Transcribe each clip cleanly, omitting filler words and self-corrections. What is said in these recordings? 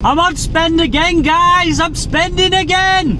I'm on spend again, guys! I'm spending again!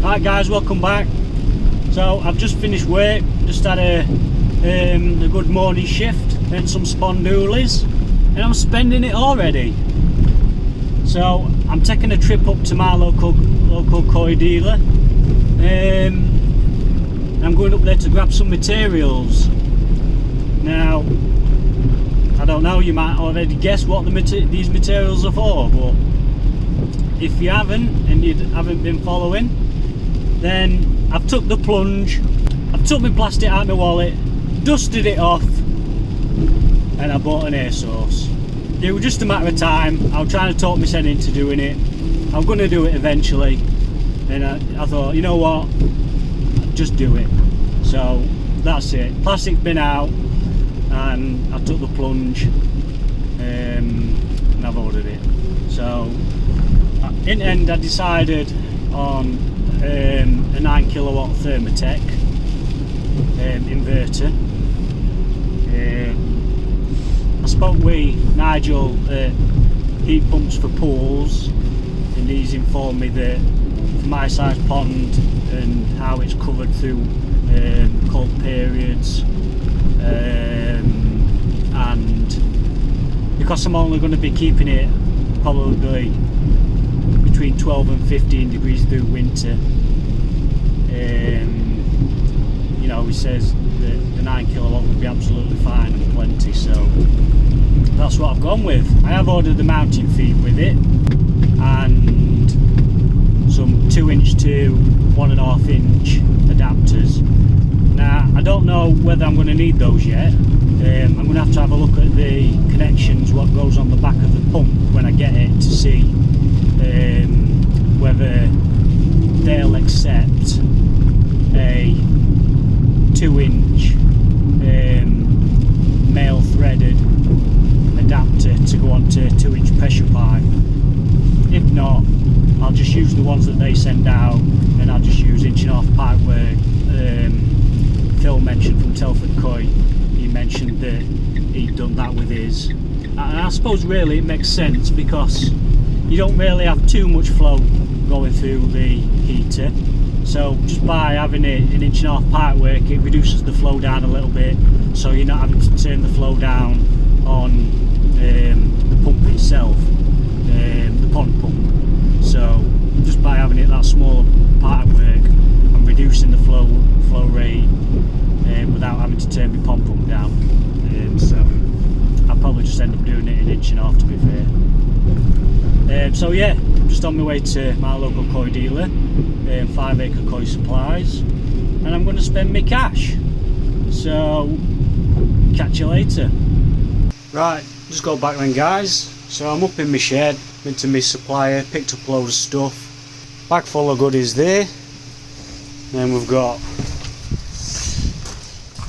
Right guys, welcome back. So I've just finished work, just had a good morning shift, and some spondoolies, and I'm spending it already. So I'm taking a trip up to my local koi dealer. I'm going up there to grab some materials. Now, I don't know, you might already guess what these materials are for, but if you haven't and you haven't been following, then I've took the plunge, I've took my plastic out of my wallet, dusted it off, and I bought an air source. It was just a matter of time. I was trying to talk myself into doing it. I'm going to do it eventually, and I thought, you know what, I'll just do it. So that's it. Plastic's been out, and I took the plunge, and I've ordered it. So in the end I decided on a 9 kilowatt Thermotech inverter. I spoke with Nigel at Heat Pumps for Pools, and he's informed me that for my size pond and how it's covered through cold periods, and because I'm only going to be keeping it probably between 12 and 15 degrees through winter, you know, he says that the 9 kilowatt will be absolutely fine and plenty, so that's what I've gone with. I have ordered the mounting feet with it, and some 2" to 1.5" adapters. Now, I don't know whether I'm going to need those yet. I'm going to have a look at the connections, what goes on the back of the pump when I get it, to see whether they'll accept a 2" male threaded adapter to go onto a 2" pressure pipe. If not, I'll just use the ones that they send out, and I'll just use 1.5" pipework. Phil mentioned from Telford Koi, he mentioned that he'd done that with his, and I suppose really it makes sense because you don't really have too much flow going through the heater, so just by having it an 1.5" pipework, it reduces the flow down a little bit, so you're not having to turn the flow down on the pump itself, the pond pump. So just by having it that small pipework, I'm reducing the flow rate without having to turn my pond pump down. So I'll probably just end up doing it an 1.5" to be fair. So yeah, I'm just on my way to my local koi dealer, 5 Acre Koi Supplies, and I'm going to spend my cash. So catch you later. Right, just go back then guys. So I'm up in my shed, went to my supplier, picked up a load of stuff, bag full of goodies there. Then we've got,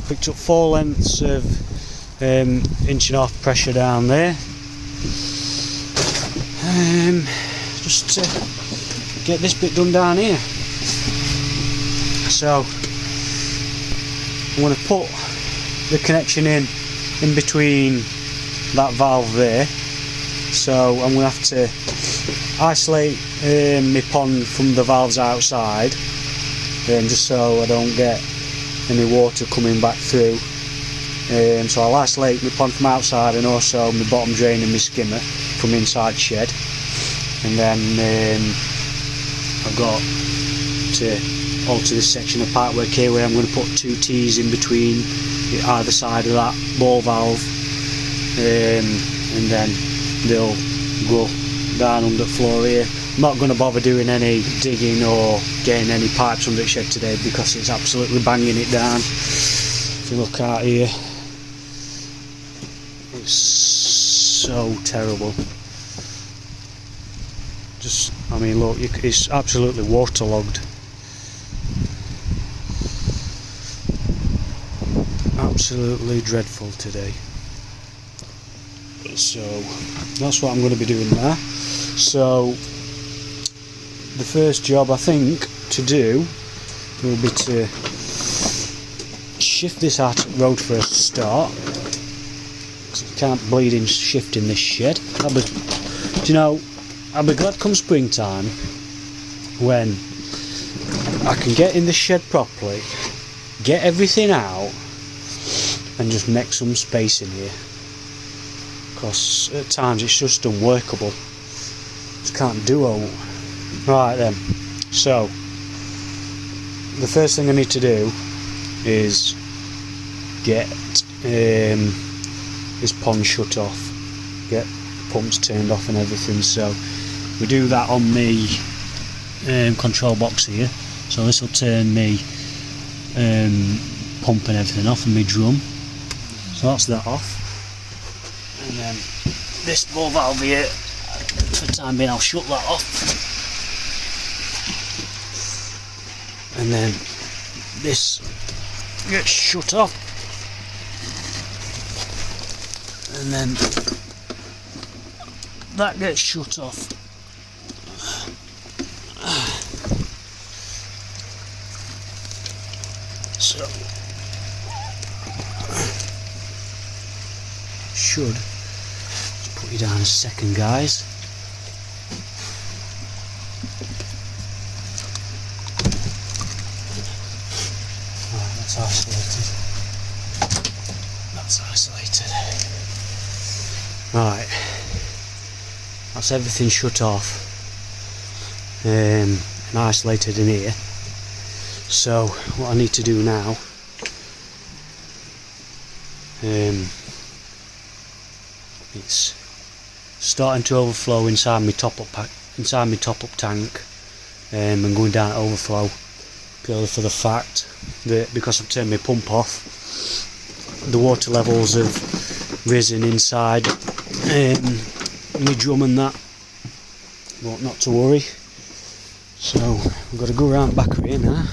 picked up 4 lengths of 1.5" pressure down there. Just to get this bit done down here. So I'm going to put the connection in between that valve there. So I'm going to have to isolate my pond from the valves outside, just so I don't get any water coming back through. So I'll isolate my pond from outside, and also my bottom drain and my skimmer from inside shed. And then I've got to alter this section of pipework here, where I'm going to put 2 T's in between either side of that ball valve, and then they'll go down under the floor here. I'm not going to bother doing any digging or getting any pipes under the shed today because it's absolutely banging it down. If you look out here, it's so terrible. Just, I mean, look, it's absolutely waterlogged. Absolutely dreadful today. So that's what I'm going to be doing there. So the first job I think to do will be to shift this out of the road for a start, because you can't bleed in shift in this shed. I'll be glad come springtime when I can get in the shed properly, get everything out and just make some space in here, because at times it's just unworkable. Just can't do all. Right then, so the first thing I need to do is get this pond shut off, get the pumps turned off and everything. So we do that on the control box here, so this will turn me pump and everything off and my drum. So that's that off, and then this ball valve here, for the time being I'll shut that off, and then this gets shut off, and then that gets shut off. So should just put you down a second, guys. Right, that's isolated. That's isolated. Right, that's everything shut off and isolated in here. So what I need to do now, it's starting to overflow inside my top up tank, and going down to overflow, purely for the fact that because I've turned my pump off, the water levels have risen inside my drum and that. But not to worry. So we've got to go around back here now.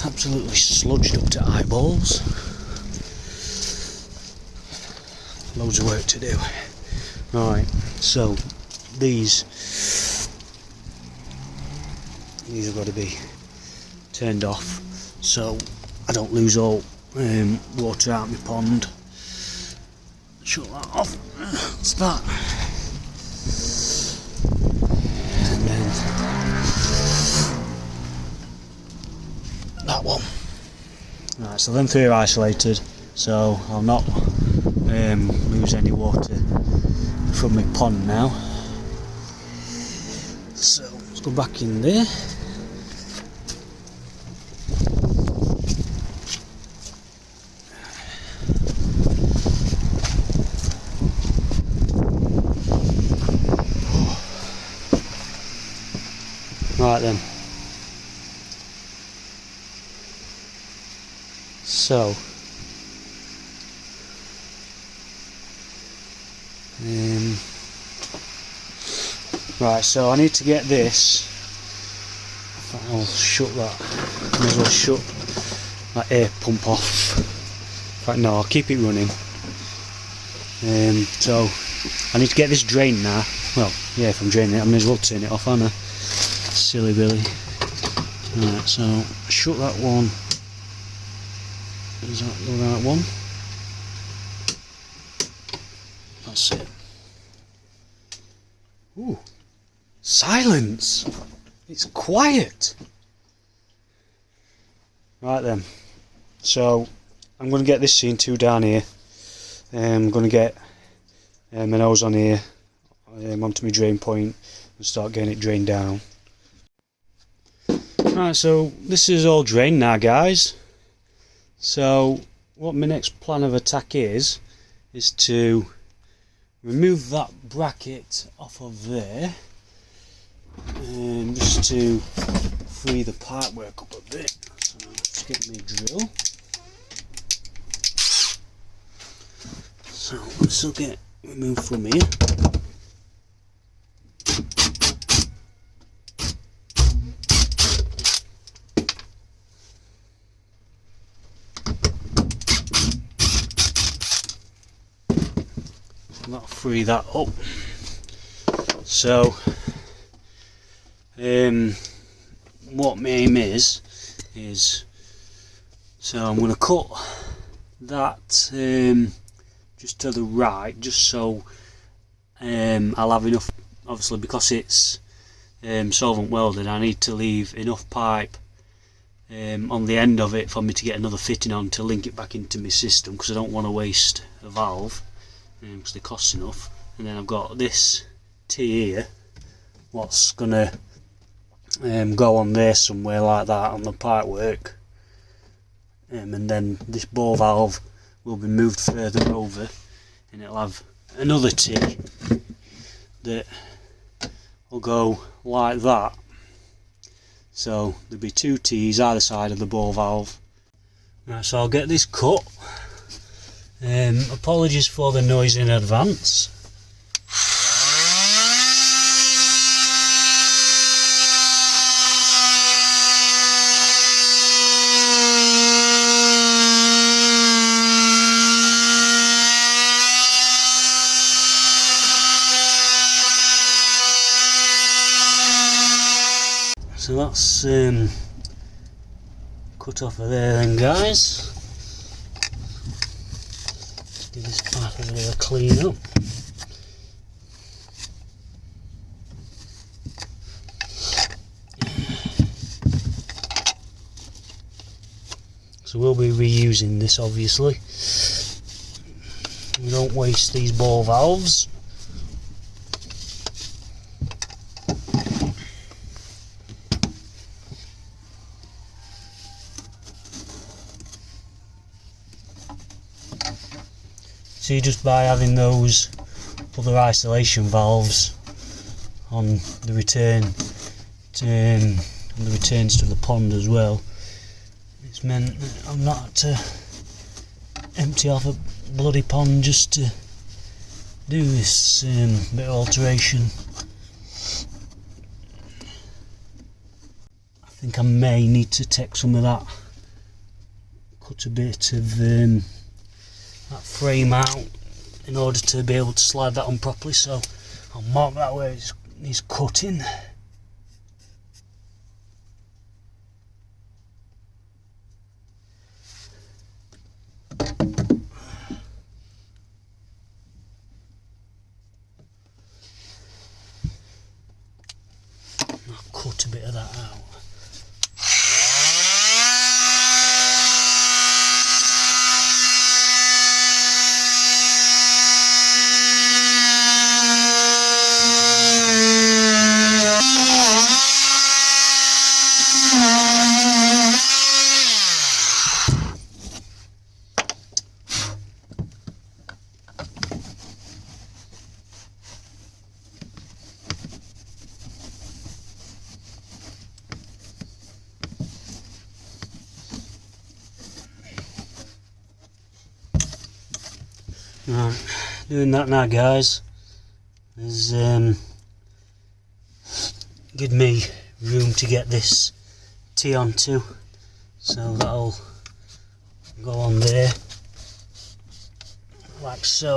Absolutely sludged up to eyeballs. Loads of work to do. Alright, so these have got to be turned off so I don't lose all water out of my pond. Shut that off. That's that. And then that one. Right, so them three are isolated, so I'll not lose any water from my pond now. So let's go back in there. Right then. So right, so I need to get this. I'll shut that. May as well shut that air pump off. In fact, no, I'll keep it running. So I need to get this drained now. Well, yeah, if I'm draining it, I may as well turn it off, aren't I? Silly Billy. Right, so shut that one. Is that the right one? That's it. Ooh, silence! It's quiet! Right then, so I'm going to get this scene 2 down here. I'm going to get my nose on here, onto my drain point, and start getting it drained down. Right, so this is all drained now, guys. So what my next plan of attack is to remove that bracket off of there, just to free the pipework up a bit. So let's get my drill. So this will get removed from here. That'll free that up. So what my aim is so I'm going to cut that just to the right, just so I'll have enough. Obviously, because it's solvent welded, I need to leave enough pipe on the end of it for me to get another fitting on to link it back into my system, because I don't want to waste a valve, because they cost enough. And then I've got this T here, what's gonna go on there somewhere like that on the pipework, and then this bore valve will be moved further over, and it'll have another T that will go like that. So there'll be two T's either side of the bore valve. Right, so I'll get this cut. Apologies for the noise in advance. So that's cut off of there then, guys. Let's give this part a bit of a clean up. So we'll be reusing this, obviously. We don't waste these bore valves. See, just by having those other isolation valves on the returns to the pond as well, it's meant that I'm not had to empty off a bloody pond just to do this bit of alteration. I think I may need to take some of that, cut a bit of that frame out in order to be able to slide that on properly, so I'll mark that where it's cutting. I'll cut a bit of that out. Right, doing that now, guys. There's give me room to get this T onto, so that'll go on there like so,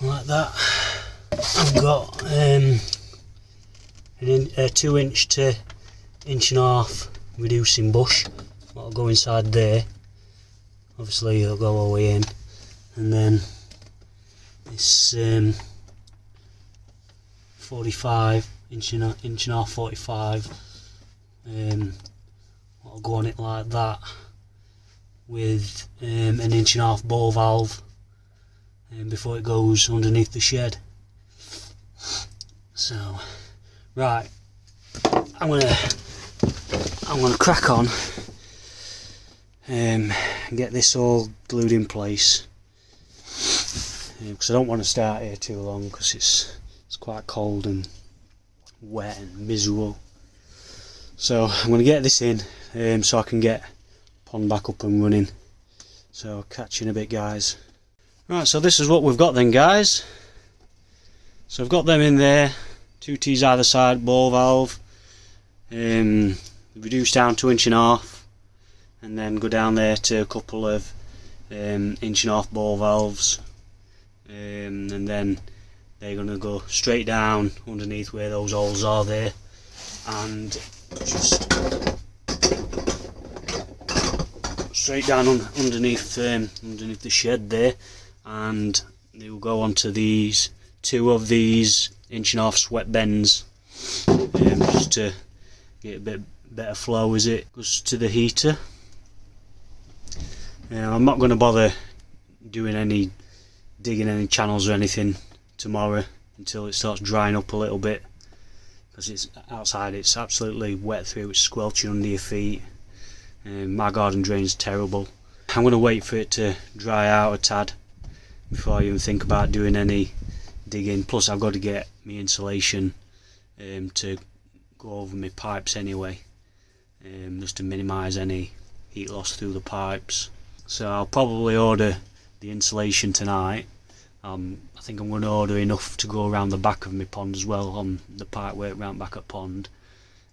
like that. I've got a 2" to 1.5" reducing bush that'll go inside there. Obviously it'll go all the way in, and then this 45" 1.5" 45, I'll go on it like that with an 1.5" bore valve before it goes underneath the shed. So right, I'll I'm going to crack on and get this all glued in place, because I don't want to start here too long because it's quite cold and wet and miserable. So I'm going to get this in so I can get pond back up and running. So I'll catch you in a bit, guys. Right, so this is what we've got then, guys. So I've got them in there, 2 T's either side, ball valve, reduced down to 1.5 inch, and then go down there to a couple of 1.5 inch ball valves, and then they're going to go straight down underneath where those holes are there, and just straight down underneath the shed there, and they will go onto these 2 of these 1.5 inch sweat bends, just to get a bit better flow as it goes to the heater. I'm not going to bother digging any channels or anything tomorrow until it starts drying up a little bit, because it's outside, it's absolutely wet through, it's squelching under your feet. My garden drain's terrible. I'm going to wait for it to dry out a tad before I even think about doing any digging. Plus I've got to get my insulation to go over my pipes anyway, just to minimise any heat loss through the pipes. So I'll probably order the insulation tonight. I think I'm going to order enough to go around the back of my pond as well, on the pipework round back at pond,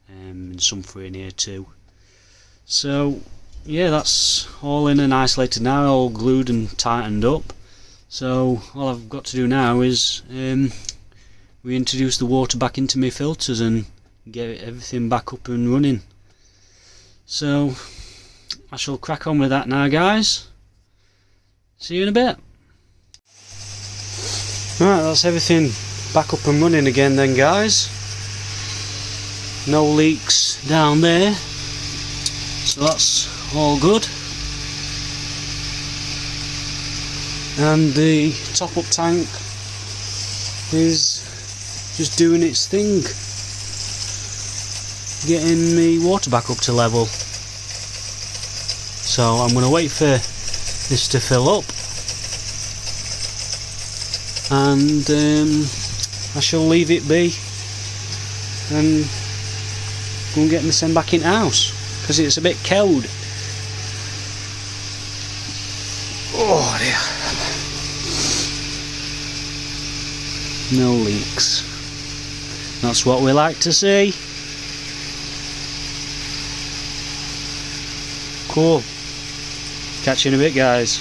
and some for in here too. So yeah, that's all in and isolated now, all glued and tightened up. So all I've got to do now is reintroduce the water back into my filters and get everything back up and running. So I shall crack on with that now, guys. See you in a bit. Right, that's everything back up and running again then, guys. No leaks down there, so that's all good. And the top up tank is just doing its thing, getting the water back up to level. So I'm going to wait for this to fill up, and I shall leave it be and go and get my son back in the house, because it's a bit cold. Oh dear. No leaks. That's what we like to see. Cool. Catch you in a bit, guys.